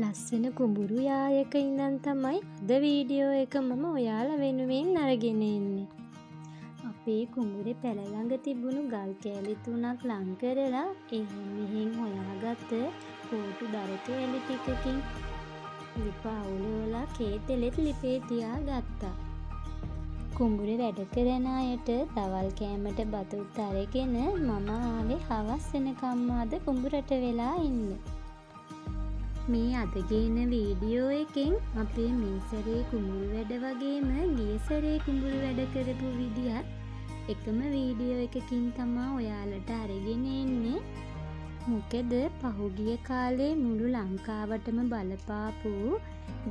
ලස්සන කුඹුරු යායක ඉඳන් තමයි අද වීඩියෝ එක මම ඔයාලා වෙනුවෙන් අරගෙන එන්නේ. අපේ කුඹුරේ පැල ළඟ තිබුණු ගල් කෑලි 3ක් ලං කරලා එහෙන් මෙහෙන් හොයාගත්ත කෝටු දර කෑලි ටිකකින් ලිප අවුලවලා කේතෙලෙත් ලිපේ තියාගත්තා. කුඹුරේ වැඩ කරන අයට දවල් කෑමට බතුත් අරගෙන මම ආවේ හවස් වෙනකම්ම අද කුඹුරට වෙලා ඉන්න. මේ අද ගේන වීඩියෝ එකෙන් අපේ මේ සැරේ කුඹුරු වැඩ වගේම ගිය සැරේ කුඹුරු වැඩ කරපු විදිහත් එකම වීඩියෝ එකකින් තමයි ඔයාලට අරගෙන එන්නේ. මොකද පහුගිය කාලේ මුළු ලංකාවටම බලපාපු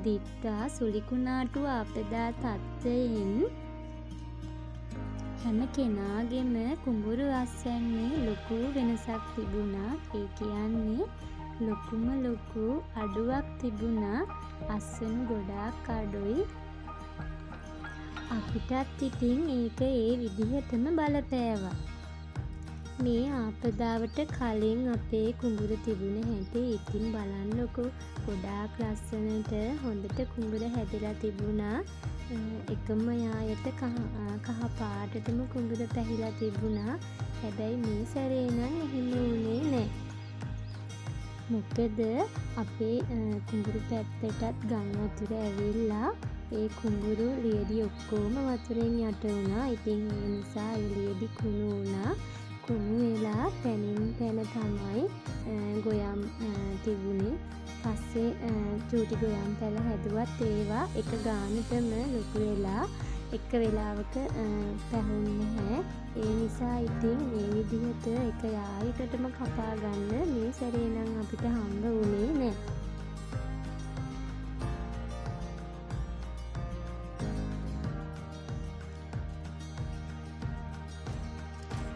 දිත්තා සුලිකුණාටු ආපදා තත්ත්වයෙන් හැම කෙනාගේම කුඹුරු අස්වැන්නේ ලොකු වෙනසක් තිබුණා. ඒ කියන්නේ ලොකුම ලොකු අඩුවක් තිබුණා. අස්වැනු ගොඩාක් අඩුයි. අපිටත් ඉතින් ඒක ඒ විදිහටම බලපෑවා. මේ ආපදාවට කලින් අපේ කුඹුර තිබුණ හැටි ඉතින් බලන්නකො. ගොඩාක් ලස්සනට හොඳට කුඹුර හැදලා තිබුණා. එකම යායට කහ පාටටම කුඹුර පැහිලා තිබුණා. හැබැයි මේ සැරේ නම් එහෙම වුණේ නැහැ. මොකද අපේ කුඹුරු පැත්තටත් ගම් වතුර ඇවිල්ලා ඒ කුඹුරු ලියඩි ඔක්කොම වතුරෙන් යට වුණා. ඉතින් ඒ නිසා ඒ ලියඩි කුණු වුණා. කුණු වෙලා පැනින් පැන තමයි ගොයම් තිබුණේ. පස්සේ චූටි ගොයම් පැල හැදුවත් ඒවා එක ගානටම ලොකු වෙලා එක වෙලාවක පැහුන්නේ නැහැ. ඒ නිසා ඉතින් මේ විදිහට එක යායකටම කපා ගන්න මේ සැරේ නම් අපිට හම්බ වුණේ නැහැ.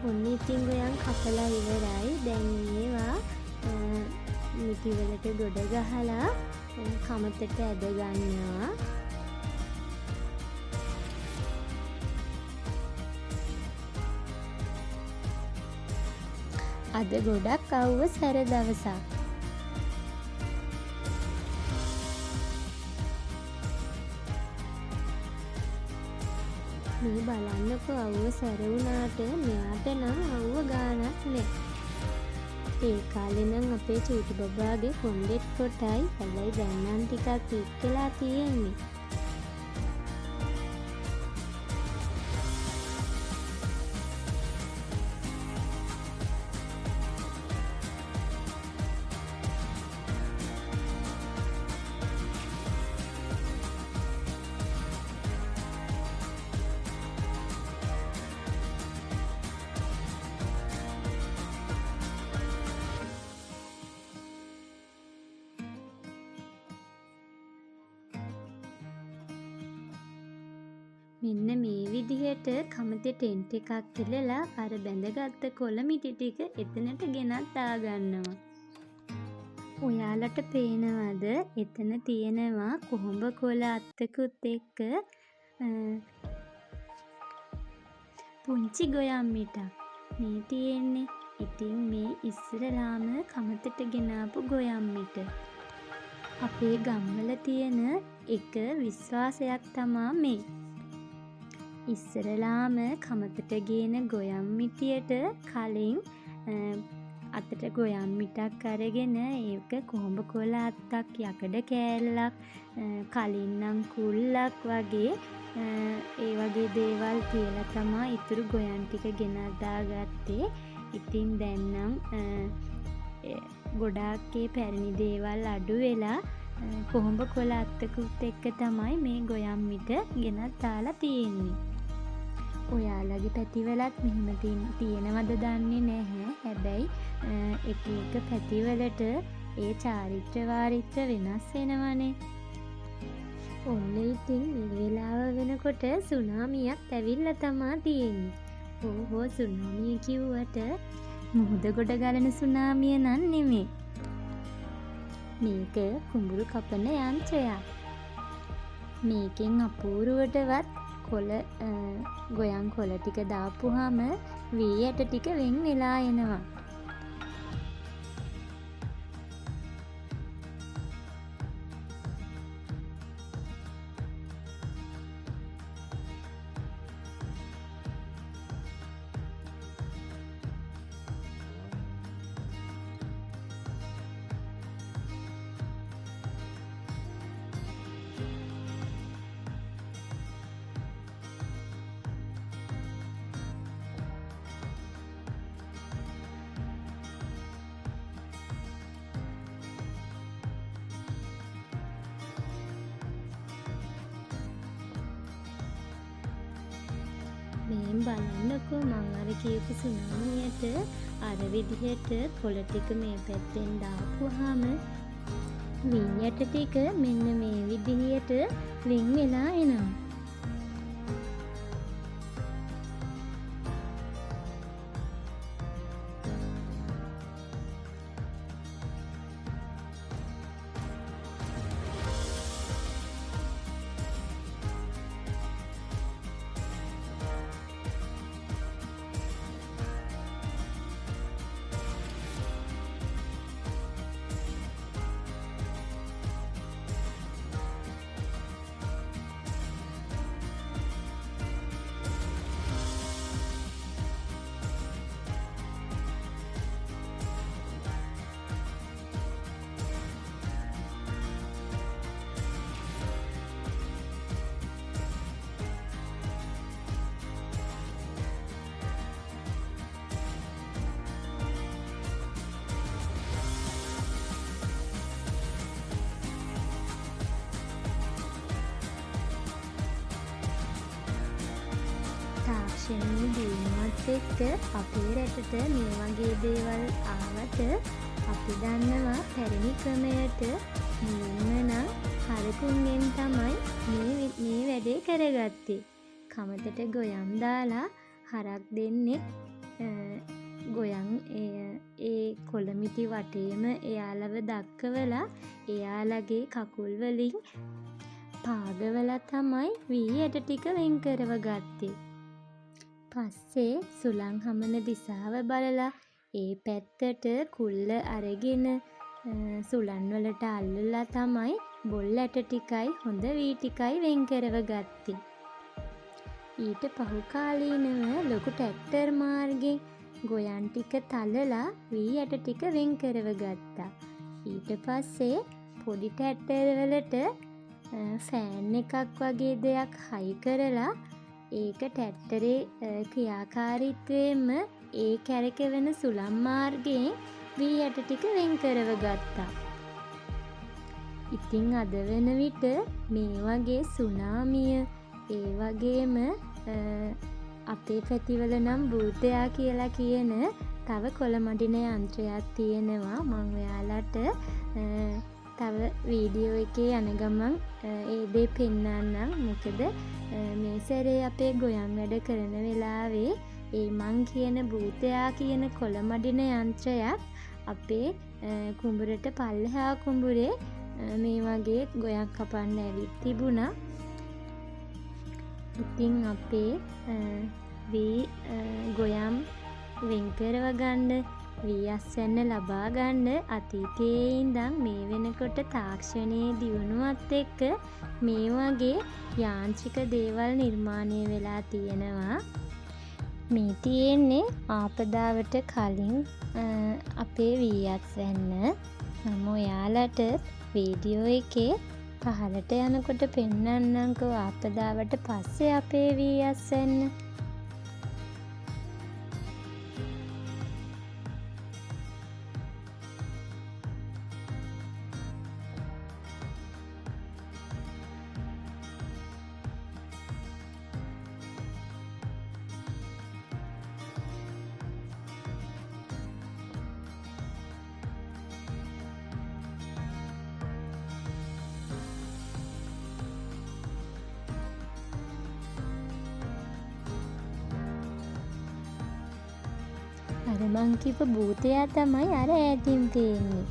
ඔන්න ඉතින් ගොයම් කපලා ඉවරයි. දැන් ඒවා මිටිවලට ගොඩ ගහලා කමතට ඇද ගන්නවා. අද ගොඩක් අවුව සැර දවසක්. මේ බලන්නකො අවුව සැර වුණාට මෙයාට නම් අවුව ගානක් නෑ. ඒ කාලේ නම් අපේ චූටි බබාගේ කොණ්ඩෙත් කොටයි. හැබැයි දැන් නම් ටිකක් එක්කලා තියෙන්නේ. මෙන්න මේ විදිහට කමතේ ටෙන්ට් එකක් ඉලලා අර බැඳගත්ත කොළ මිටි ටික එතනට ගෙනත් දාගන්නවා. ඔයාලට පේනවද එතන තියෙනවා කොහොඹ කොළ අත්තකුත් එක්ක පුංචි ගොයම් මිටක් මේ තියෙන්නේ. ඉතින් මේ ඉස්සරලාම කමතට ගෙනාපු ගොයම් මිට. අපේ ගම්වල තියෙන එක විශ්වාසයක් තමා මේ. ඉස්සරලාම කමතට ගේන ගොයම් මිටියට කලින් අතට ගොයම් මිටක් අරගෙන ඒක කොහොඹ කොළ අත්තක් යකඩ කෑල්ලක් කලින් නම් කුල්ලක් වගේ ඒ වගේ දේවල් තියලා තමයි ඉතුරු ගොයම් ටික ගෙනත් දාගත්තේ. ඉතින් දැන් නම් ගොඩාක් පැරණි දේවල් අඩු වෙලා කොහොඹ කොළ අත්තකුත් එක්ක තමයි මේ ගොයම් මිට ගෙනත් දාලා තියෙන්නේ. ඔයාලගේ පැතිවලත් මෙහෙම තියෙනවද දන්නේ නැහැ. හැබැයි එක එක පැතිවලට ඒ චාරිත්‍ර වාරිත්‍ර වෙනස් වෙනවනේ. ඔන්න ඉතින් මේ වෙලාව වෙනකොට සුනාමියක් ඇවිල්ලා තමා තියෙන්නේ. ඕහෝ සුනාමිය කිව්වට මුහුද ගොඩ ගලන සුනාමිය නන් නෙමෙයි. මේක කුඹුරු කපන යන්ත්‍රයක්. මේකෙන් අපූරුවටවත් කොළ ගොයම් කොළ ටික දාපුවාම වී ඇට ටික වෙන් වෙලා එනවා. බලන්නකෝ මං අර කියපු සුනාමියට අර විදිහට කොළ ටික මේ පැත්තෙන් දාපුවාම වී යට ටික මෙන්න මේ විදිහට වෙන් වෙලා එනවා. තාක්ෂණයේ දියුණුවත් එක්ක අපේ රටට මේ වගේ දේවල් ආවට අපි දන්නවා පැරණි ක්‍රමයට මුලින්ම නම් හරකුන්ගෙන් තමයි මේ වැඩේ කරගත්තේ. කමතට ගොයම් දාලා හරක් දෙන්නෙක් ගොයම් ඒ කොළමිටි වටේම එයාලව දක්කවලා එයාලගේ කකුල් වලින් පාගවලා තමයි වී යට ටික වෙන් කරව ගත්තේ. පස්සේ සුළං හමන දිසාව බලලා ඒ පැත්තට කුල්ල අරගෙන සුළං වලට අල්ලලා තමයි බොල් ඇට ටිකයි හොඳ වී ටිකයි වෙන් කරව ගත්තේ. ඊට පහු කාලීනව ලොකු ට්‍රැක්ටර් මාර්ගෙන් ගොයන් ටික තලලා වී ඇට ටික වෙන් කරව ගත්තා. ඊට පස්සේ පොඩි ට්‍රැක්ටර් වලට ෆෑන් එකක් වගේ දෙයක් හයි කරලා ඒක ට්‍රැක්ටරේ ක්‍රියාකාරීත්වයෙන්ම ඒ කැරකෙවන සුළං මාර්ගයෙන් වී ඇට ටික වෙන් කරව ගත්තා. ඉතින් අද වෙන විට මේ වගේ සුනාමිය ඒ වගේම අපේ පැතිවල නම් භූතයා කියලා කියන තව කොළ මඩින යන්ත්‍රයක් තියෙනවා. මං ඔයාලට තව වීඩියෝ එකේ යන ගමන් ඒ දේ පෙන්නන්නම්. මොකද මේ සැරේ අපේ ගොයම් වැඩ කරන වෙලාවේ ඒ මං කියන භූතයා කියන කොළ මඩින යන්ත්‍රයක් අපේ කුඹුරට පල්ලෙහා කුඹුරේ මේ වගේ ගොයක් කපන්න ඇවිත් තිබුණා. ඉතින් අපේ වී ගොයම් වෙන් කරව ගන්න වී අස්වැන්න ලබා ගන්න අතීතයේ ඉඳන් මේ වෙනකොට තාක්ෂණයේ දියුණුවත් එක්ක මේ වගේ යාන්ත්‍රික දේවල් නිර්මාණය වෙලා තියෙනවා. මේ තියෙන්නේ ආපදාවට කලින් අපේ වී අස්වැන්න. මම ඔයාලට වීඩියෝ එකේ පහළට යනකොට පෙන්නන්නම්කෝ ආපදාවට පස්සේ අපේ වී අස්වැන්න. අර මං කිව්ව භූතයා තමයි අර ඈතින් තියෙන්නේ.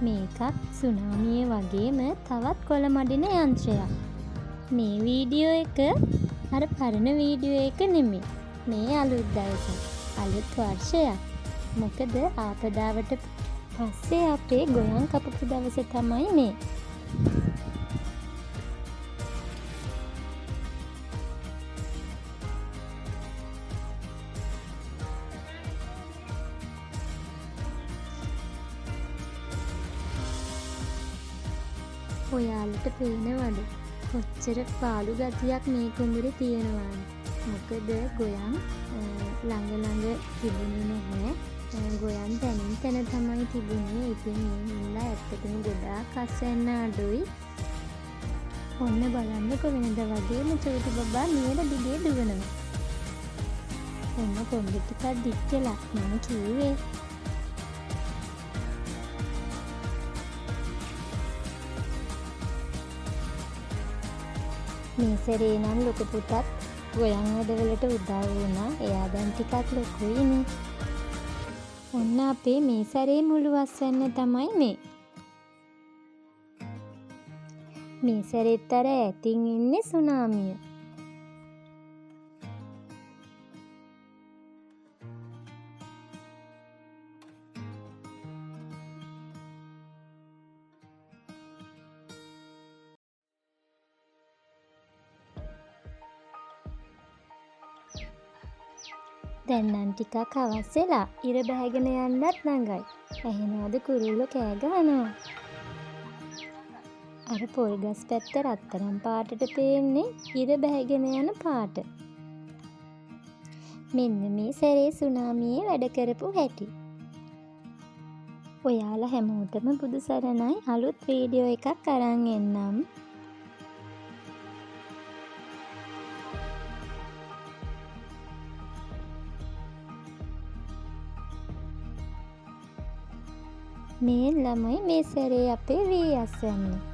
මේකත් සුනාමිය වගේම තවත් කොළ මඩින යන්ත්‍රයක්. මේ වීඩියෝ එක අර පරණ වීඩියෝ එක නෙමෙයි. මේ අලුත් දවසක්. අලුත් වර්ෂයක්. මොකද ආපදාවට පස්සේ අපේ ගොයම් කපපු දවස තමයි මේ. ඔයාලට පේනවද කොච්චර පාළු ගතියක් මේ කුඹුරේ තියෙනවද? මොකද ගොයම් ළඟ ළඟ තිබුණේ නැහැ. ගොයම් තනින් තන තමයි තිබුණේ. ඉතින් මේ හින්දා ඇත්තටම ගොඩාක් අස්වැන්න අඩුයි. ඔන්න බලන්නකො වෙනද වගේම චූටි බබා නියර දිගේ දුවනවා. ඔන්න පොඩ්ඩ ටිකක් දික් වෙලා මම කිව්වේ. මේ සැරේ නම් ලොකු පුතත් ගොයන් වැඩවලට උදව් වුණා. එයා දැන් ටිකක් ලොකුයිනේ. ඔන්න අපේ මේ සැරේ මුළු අස්වැන්න තමයි මේ. මේ සැරෙත් අර ඈතින් ඉන්නේ සුනාමිය. දැන් නම් ටිකක් හවස් වෙලා ඉර බැහැගෙන යන්නත් ළඟයි. ඇහෙනවද කුරුල්ලෝ කෑ ගහනවා. අර පොල් ගස් පැත්ත රත්තරන් පාටට පේන්නේ ඉර බැහැගෙන යන පාට. මෙන්න මේ සැරේ සුනාමියේ වැඩ කරපු හැටි. ඔයාලා හැමෝටම බුදු සරණයි. අලුත් වීඩියෝ එකක් අරන් එන්නම්. මේ ළමයි මේ සැරේ අපේ වී අස්වැන්න.